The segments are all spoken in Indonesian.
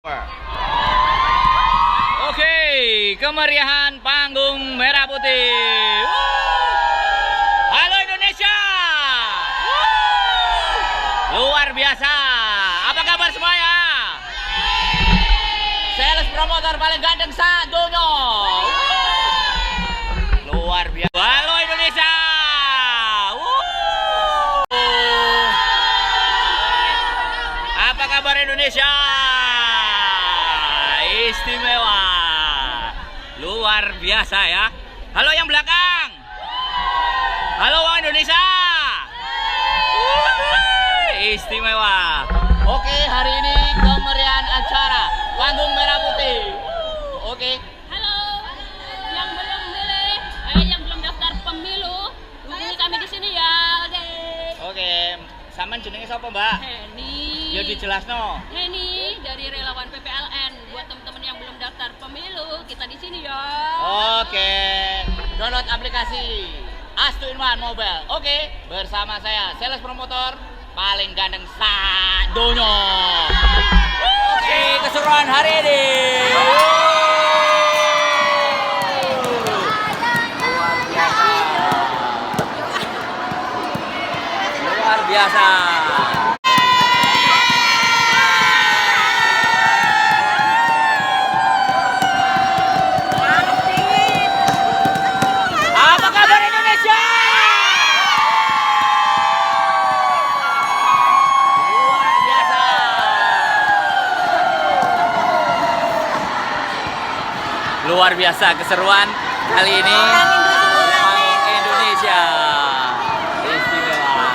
Oke, kemeriahan panggung merah putih. Halo Indonesia. Luar biasa. Apa kabar semuanya? Sales promotor paling ganteng satunya. Luar biasa. Halo Indonesia. Apa kabar Indonesia? Istimewa, luar biasa ya. Halo yang belakang, halo orang Indonesia. Istimewa. Oke, hari ini kemeriahan acara panggung merah putih. Oke. Halo, yang belum milih, yang belum daftar pemilu, hubungi kami di sini ya. Oke, sampean jenenge sapa, Mbak? Heni. Ya dijelasno. Heni dari relawan PPLN. Buat teman-teman yang belum daftar pemilu, kita di sini ya. Oke, download aplikasi Astu Inwan Mobile. Oke, bersama saya sales promotor paling ganteng sadonya. Oke, keseruan hari ini. Luar biasa. Apa kabar Indonesia? Luar biasa. Luar biasa keseruan kali ini. Panggung Indonesia. Istimewa.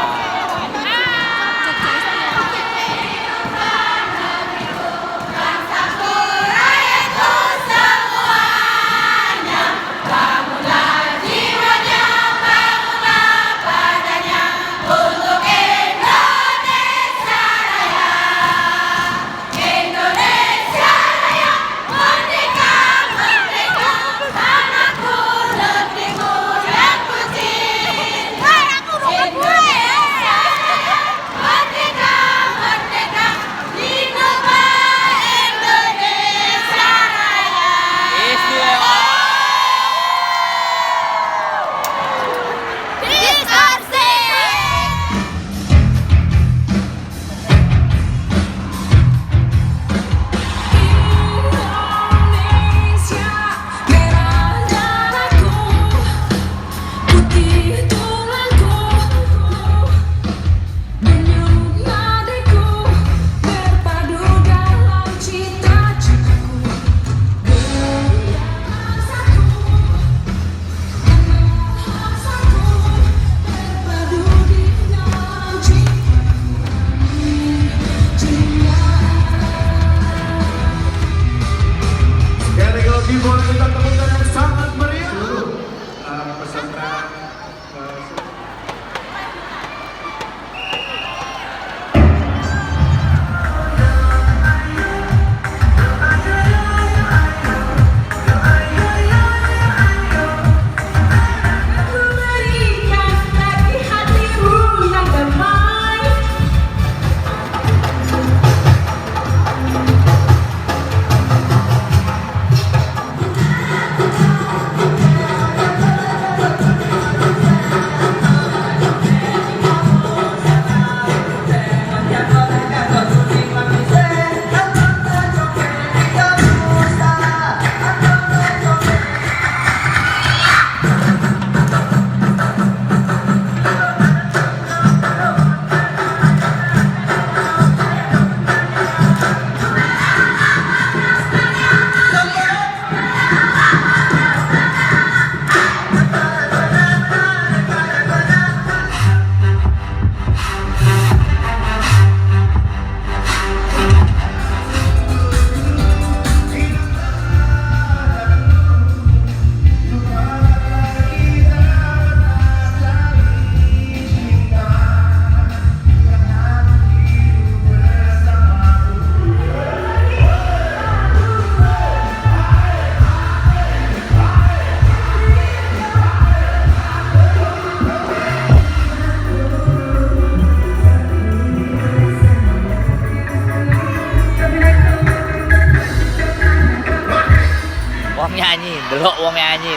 nyanyi, delok wong nyanyi.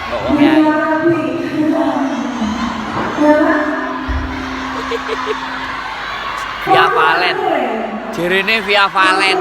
Delok wong nyanyi. Via Valen. Jirine Via Valen.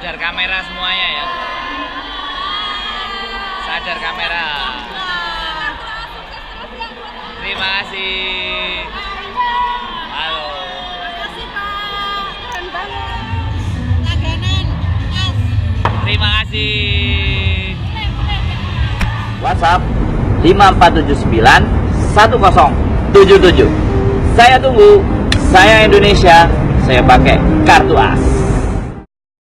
Sadar kamera semuanya ya. Sadar kamera. Terima kasih. Halo. Makasih Pak, keren banget. Langganan, as. Terima kasih. WhatsApp 5479 1077. Saya tunggu. Saya Indonesia. Saya pakai kartu as.